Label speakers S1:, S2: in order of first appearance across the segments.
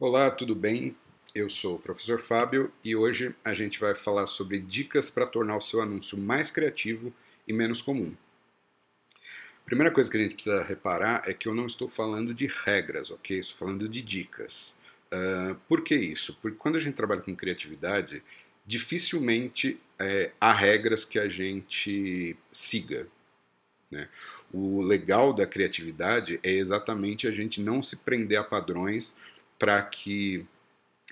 S1: Olá, tudo bem? Eu sou o professor Fábio e hoje a gente vai falar sobre dicas para tornar o seu anúncio mais criativo e menos comum. A primeira coisa que a gente precisa reparar é que eu não estou falando de regras, ok? Estou falando de dicas. Por que isso? Porque quando a gente trabalha com criatividade, dificilmente há regras que a gente siga, né? O legal da criatividade é exatamente a gente não se prender a padrões para que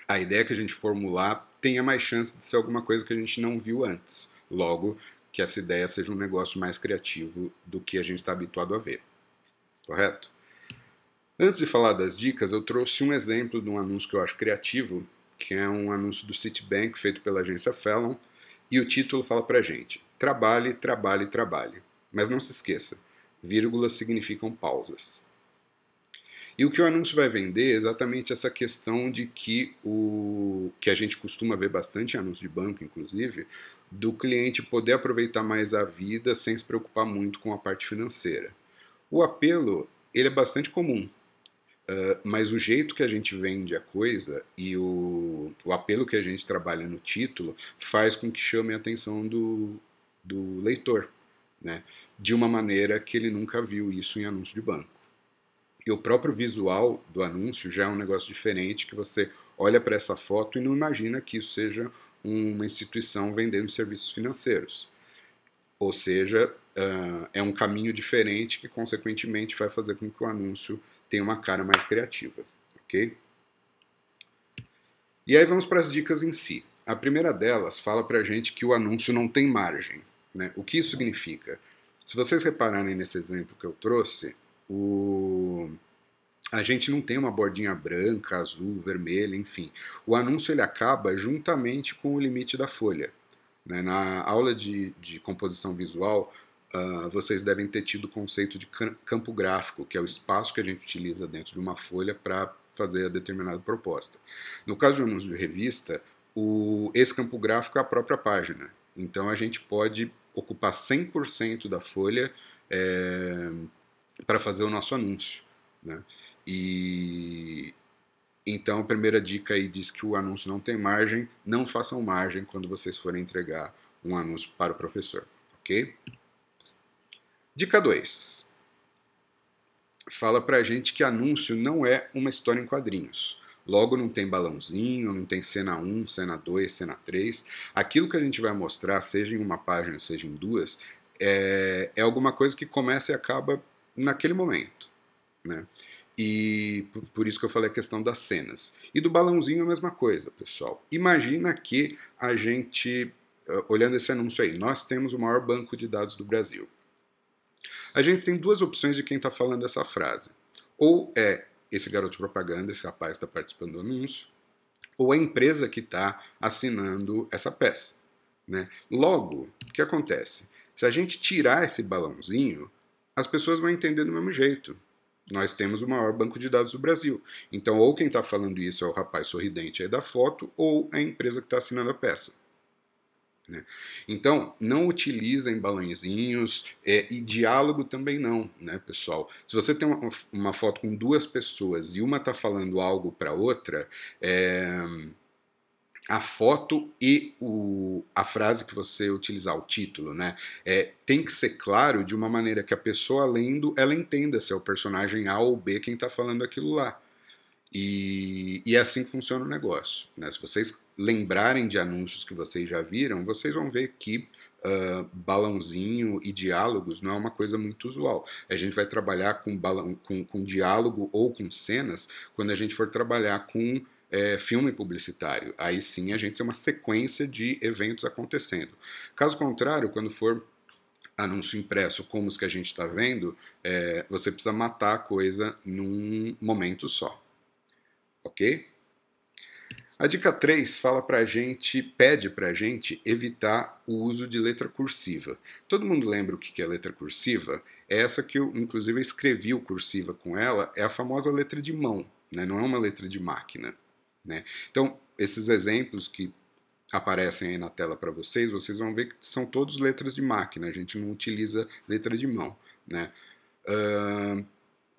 S1: a ideia que a gente formular tenha mais chance de ser alguma coisa que a gente não viu antes. Logo, que essa ideia seja um negócio mais criativo do que a gente está habituado a ver. Correto? Antes de falar das dicas, eu trouxe um exemplo de um anúncio que eu acho criativo, que é um anúncio do Citibank feito pela agência Fallon, e o título fala pra gente: trabalhe, trabalhe, trabalhe. Mas não se esqueça, vírgulas significam pausas. E o que o anúncio vai vender é exatamente essa questão de que o que a gente costuma ver bastante em anúncio de banco, inclusive, do cliente poder aproveitar mais a vida sem se preocupar muito com a parte financeira. O apelo, ele é bastante comum, mas o jeito que a gente vende a coisa e o apelo que a gente trabalha no título faz com que chame a atenção do leitor, né? De uma maneira que ele nunca viu isso em anúncio de banco. E o próprio visual do anúncio já é um negócio diferente que você olha para essa foto e não imagina que isso seja uma instituição vendendo serviços financeiros. Ou seja, é um caminho diferente que, consequentemente, vai fazer com que o anúncio tenha uma cara mais criativa. Ok? E aí vamos para as dicas em si. A primeira delas fala para a gente que o anúncio não tem margem. Né? O que isso significa? Se vocês repararem nesse exemplo que eu trouxe, a gente não tem uma bordinha branca, azul, vermelha, enfim. O anúncio ele acaba juntamente com o limite da folha. Né? Na aula de composição visual, vocês devem ter tido o conceito de campo gráfico, que é o espaço que a gente utiliza dentro de uma folha para fazer a determinada proposta. No caso de um anúncio de revista, esse campo gráfico é a própria página. Então a gente pode ocupar 100% da folha para fazer o nosso anúncio. Né? E então a primeira dica aí diz que o anúncio não tem margem, não façam margem quando vocês forem entregar um anúncio para o professor, ok? Dica 2. Fala pra gente que anúncio não é uma história em quadrinhos. Logo não tem balãozinho, não tem cena 1, cena 2, cena 3. Aquilo que a gente vai mostrar, seja em uma página, seja em duas, é alguma coisa que começa e acaba naquele momento, né? E por isso que eu falei a questão das cenas. E do balãozinho a mesma coisa, pessoal. Imagina que a gente, olhando esse anúncio aí, nós temos o maior banco de dados do Brasil. A gente tem duas opções de quem está falando essa frase. Ou é esse garoto propaganda, esse rapaz está participando do anúncio, ou a empresa que está assinando essa peça. Né? Logo, o que acontece? Se a gente tirar esse balãozinho, as pessoas vão entender do mesmo jeito. Nós temos o maior banco de dados do Brasil. Então, ou quem está falando isso é o rapaz sorridente aí da foto, ou a empresa que está assinando a peça. Né? Então, não utilizem balãozinhos e diálogo também não, né, pessoal? Se você tem uma foto com duas pessoas e uma está falando algo para outra, a foto e a frase que você utilizar, o título, né? Tem que ser claro de uma maneira que a pessoa lendo, ela entenda se é o personagem A ou B quem está falando aquilo lá. E é assim que funciona o negócio. Né? Se vocês lembrarem de anúncios que vocês já viram, vocês vão ver que balãozinho e diálogos não é uma coisa muito usual. A gente vai trabalhar com diálogo ou com cenas quando a gente for trabalhar com filme publicitário. Aí sim a gente tem uma sequência de eventos acontecendo. Caso contrário, quando for anúncio impresso como os que a gente está vendo, você precisa matar a coisa num momento só. Ok? A dica 3 fala pra gente, pede pra gente evitar o uso de letra cursiva. Todo mundo lembra o que é letra cursiva? É essa que eu, inclusive, escrevi o cursiva com ela, é a famosa letra de mão, né? Não é uma letra de máquina. Né? Então, esses exemplos que aparecem aí na tela para vocês, vocês vão ver que são todos letras de máquina, a gente não utiliza letra de mão. Né?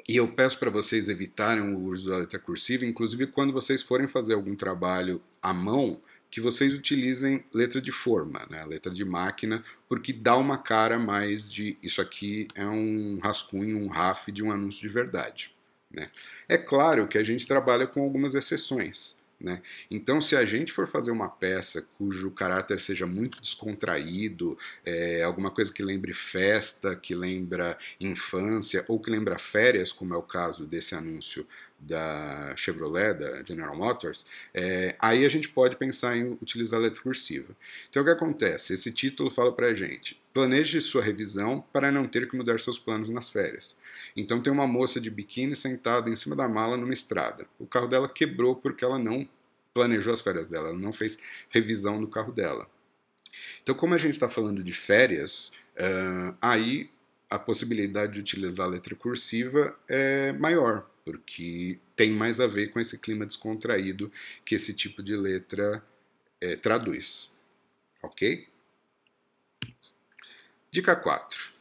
S1: E eu peço para vocês evitarem o uso da letra cursiva, inclusive quando vocês forem fazer algum trabalho à mão, que vocês utilizem letra de forma, né, letra de máquina, porque dá uma cara mais de isso aqui é um rascunho, um RAF de um anúncio de verdade. Né? É claro que a gente trabalha com algumas exceções. Né? Então, se a gente for fazer uma peça cujo caráter seja muito descontraído, alguma coisa que lembre festa, que lembra infância ou que lembra férias, como é o caso desse anúncio da Chevrolet, da General Motors, aí a gente pode pensar em utilizar a letra cursiva. Então, o que acontece? Esse título fala para a gente: planeje sua revisão para não ter que mudar seus planos nas férias. Então tem uma moça de biquíni sentada em cima da mala numa estrada. O carro dela quebrou porque ela não planejou as férias dela, ela não fez revisão do carro dela. Então, como a gente está falando de férias, aí a possibilidade de utilizar a letra cursiva é maior, porque tem mais a ver com esse clima descontraído que esse tipo de letra traduz. Ok? Dica 4.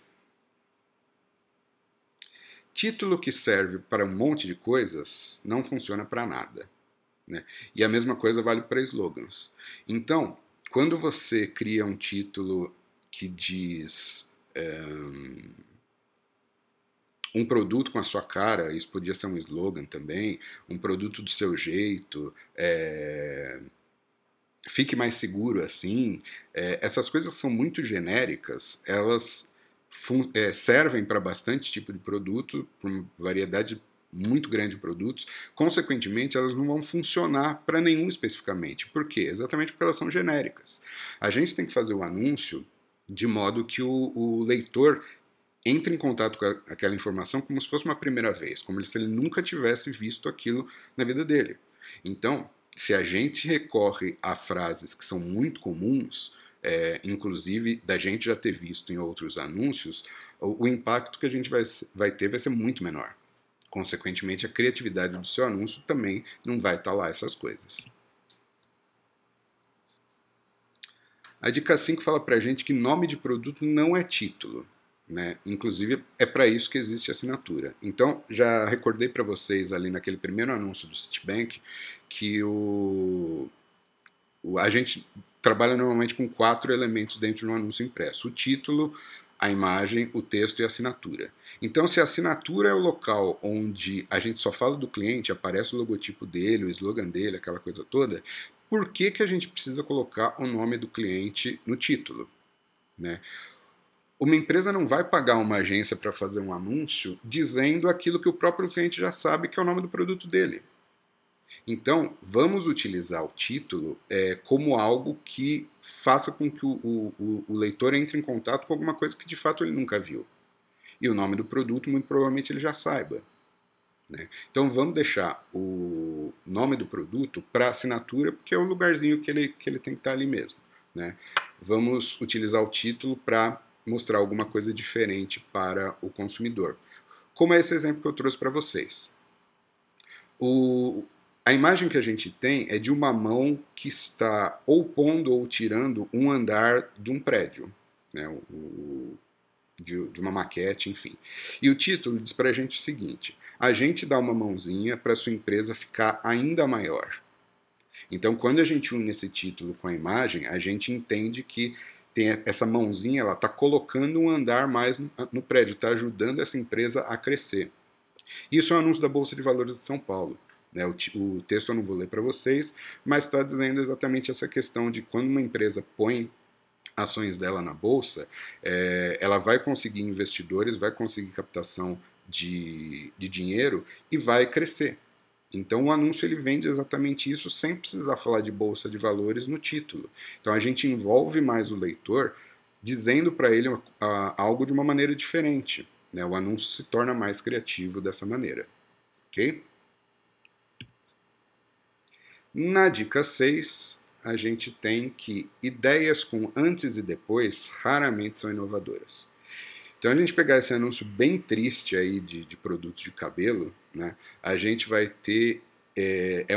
S1: Título que serve para um monte de coisas não funciona para nada. Né? E a mesma coisa vale para slogans. Então, quando você cria um título que diz um produto com a sua cara, isso podia ser um slogan também, um produto do seu jeito, fique mais seguro assim, essas coisas são muito genéricas, elas servem para bastante tipo de produto, para uma variedade muito grande de produtos, consequentemente elas não vão funcionar para nenhum especificamente. Por quê? Exatamente porque elas são genéricas. A gente tem que fazer o anúncio de modo que o leitor entre em contato com aquela informação como se fosse uma primeira vez, como se ele nunca tivesse visto aquilo na vida dele. Então, se a gente recorre a frases que são muito comuns, inclusive da gente já ter visto em outros anúncios, o impacto que a gente vai ter vai ser muito menor. Consequentemente, a criatividade do seu anúncio também não vai estar lá essas coisas. A dica 5 fala pra gente que nome de produto não é título. Né? Inclusive, é para isso que existe a assinatura. Então, já recordei para vocês ali naquele primeiro anúncio do Citibank que a gente trabalha normalmente com 4 elementos dentro de um anúncio impresso: o título, a imagem, o texto e a assinatura. Então, se a assinatura é o local onde a gente só fala do cliente, aparece o logotipo dele, o slogan dele, aquela coisa toda, por que, que a gente precisa colocar o nome do cliente no título? Né? Uma empresa não vai pagar uma agência para fazer um anúncio dizendo aquilo que o próprio cliente já sabe que é o nome do produto dele. Então, vamos utilizar o título como algo que faça com que o leitor entre em contato com alguma coisa que de fato ele nunca viu. E o nome do produto, muito provavelmente, ele já saiba. Né? Então, vamos deixar o nome do produto para assinatura, porque é o lugarzinho que ele tem que estar ali mesmo. Né? Vamos utilizar o título para mostrar alguma coisa diferente para o consumidor. Como é esse exemplo que eu trouxe para vocês. A imagem que a gente tem é de uma mão que está ou pondo ou tirando um andar de um prédio, né, de uma maquete, enfim. E o título diz para a gente o seguinte: a gente dá uma mãozinha para sua empresa ficar ainda maior. Então, quando a gente une esse título com a imagem, a gente entende que tem essa mãozinha, ela está colocando um andar mais no prédio, está ajudando essa empresa a crescer. Isso é um anúncio da Bolsa de Valores de São Paulo. Né? O texto eu não vou ler para vocês, mas está dizendo exatamente essa questão de quando uma empresa põe ações dela na Bolsa, ela vai conseguir investidores, vai conseguir captação de dinheiro e vai crescer. Então o anúncio ele vende exatamente isso sem precisar falar de bolsa de valores no título. Então a gente envolve mais o leitor dizendo para ele algo de uma maneira diferente. Né? O anúncio se torna mais criativo dessa maneira. Ok? Na dica 6, a gente tem que ideias com antes e depois raramente são inovadoras. Então, a gente pegar esse anúncio bem triste aí de produtos de cabelo, né, a gente vai ter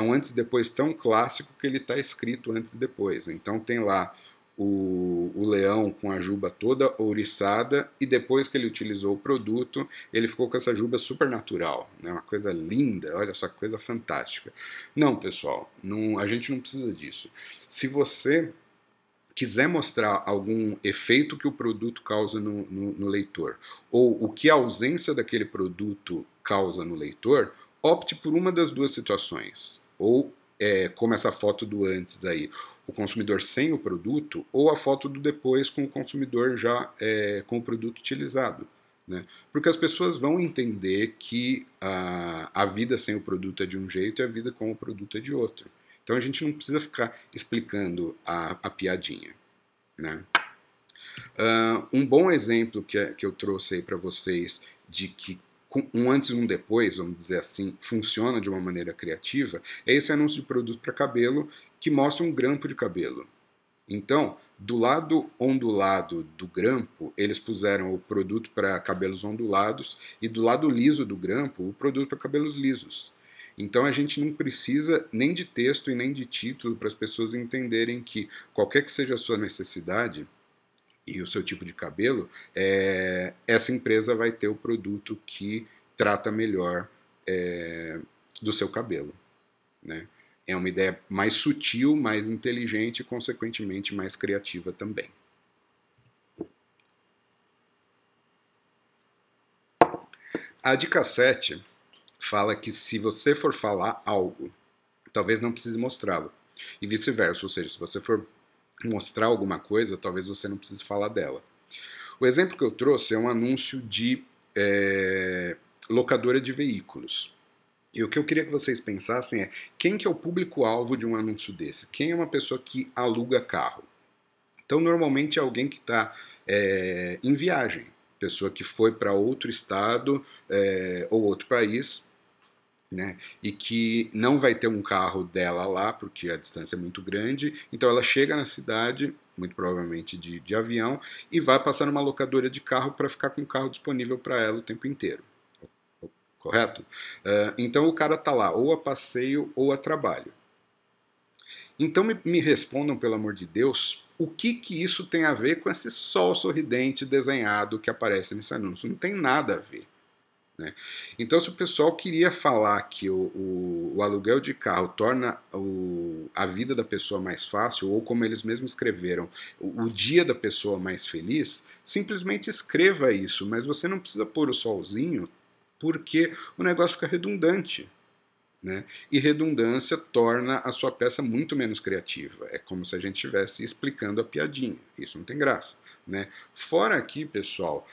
S1: um antes e depois tão clássico que ele está escrito antes e depois. Então, tem lá o leão com a juba toda ouriçada e depois que ele utilizou o produto, ele ficou com essa juba super natural, né? Uma coisa linda, olha só que coisa fantástica. Não, pessoal, não, a gente não precisa disso. Se você quiser mostrar algum efeito que o produto causa no leitor, ou o que a ausência daquele produto causa no leitor, opte por uma das duas situações. Ou, como essa foto do antes aí, o consumidor sem o produto, ou a foto do depois com o consumidor já com o produto utilizado. Né? Porque as pessoas vão entender que a vida sem o produto é de um jeito e a vida com o produto é de outro. Então a gente não precisa ficar explicando a piadinha. Né? Um bom exemplo que eu trouxe aí para vocês de que um antes e um depois, vamos dizer assim, funciona de uma maneira criativa, é esse anúncio de produto para cabelo que mostra um grampo de cabelo. Então, do lado ondulado do grampo, eles puseram o produto para cabelos ondulados e do lado liso do grampo, o produto para cabelos lisos. Então a gente não precisa nem de texto e nem de título para as pessoas entenderem que qualquer que seja a sua necessidade e o seu tipo de cabelo, essa empresa vai ter o produto que trata melhor do seu cabelo. Né? É uma ideia mais sutil, mais inteligente e, consequentemente, mais criativa também. A dica 7 fala que se você for falar algo, talvez não precise mostrá-lo. E vice-versa, ou seja, se você for mostrar alguma coisa, talvez você não precise falar dela. O exemplo que eu trouxe é um anúncio de locadora de veículos. E o que eu queria que vocês pensassem é quem que é o público-alvo de um anúncio desse? Quem é uma pessoa que aluga carro? Então, normalmente é alguém que está em viagem, pessoa que foi para outro estado ou outro país, né, e que não vai ter um carro dela lá, porque a distância é muito grande, então ela chega na cidade, muito provavelmente de avião, e vai passar numa locadora de carro para ficar com o carro disponível para ela o tempo inteiro. Correto? Então o cara está lá ou a passeio ou a trabalho. Então me respondam, pelo amor de Deus, o que isso tem a ver com esse sol sorridente desenhado que aparece nesse anúncio? Não tem nada a ver. Né? Então, se o pessoal queria falar que o aluguel de carro torna a vida da pessoa mais fácil, ou como eles mesmos escreveram, o dia da pessoa mais feliz, simplesmente escreva isso, mas você não precisa pôr o solzinho, porque o negócio fica redundante. Né? E redundância torna a sua peça muito menos criativa. É como se a gente estivesse explicando a piadinha. Isso não tem graça. Né? Fora aqui, pessoal,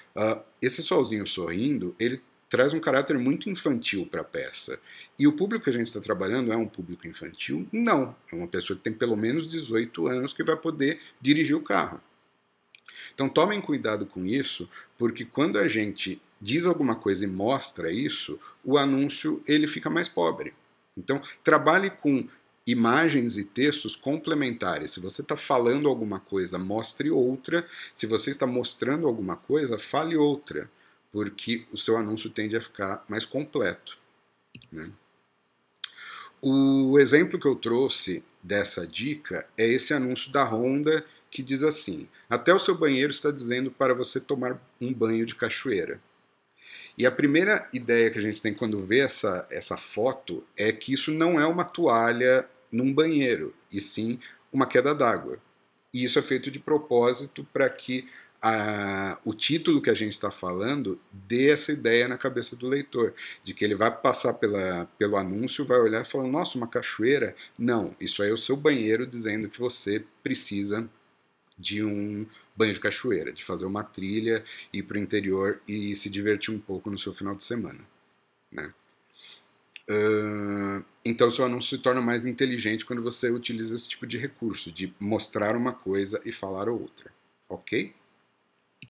S1: esse solzinho sorrindo, ele traz um caráter muito infantil para a peça. E o público que a gente está trabalhando é um público infantil? Não. É uma pessoa que tem pelo menos 18 anos que vai poder dirigir o carro. Então tomem cuidado com isso, porque quando a gente diz alguma coisa e mostra isso, o anúncio ele fica mais pobre. Então trabalhe com imagens e textos complementares. Se você está falando alguma coisa, mostre outra. Se você está mostrando alguma coisa, fale outra, porque o seu anúncio tende a ficar mais completo. Né? O exemplo que eu trouxe dessa dica é esse anúncio da Honda que diz assim: até o seu banheiro está dizendo para você tomar um banho de cachoeira. E a primeira ideia que a gente tem quando vê essa foto é que isso não é uma toalha num banheiro, e sim uma queda d'água. E isso é feito de propósito para que o título que a gente está falando dê essa ideia na cabeça do leitor, de que ele vai passar pelo anúncio, vai olhar e falar: nossa, uma cachoeira? Não, isso aí é o seu banheiro dizendo que você precisa de um banho de cachoeira, de fazer uma trilha, ir para o interior e se divertir um pouco no seu final de semana. Né? Então seu anúncio se torna mais inteligente quando você utiliza esse tipo de recurso, de mostrar uma coisa e falar outra. Ok?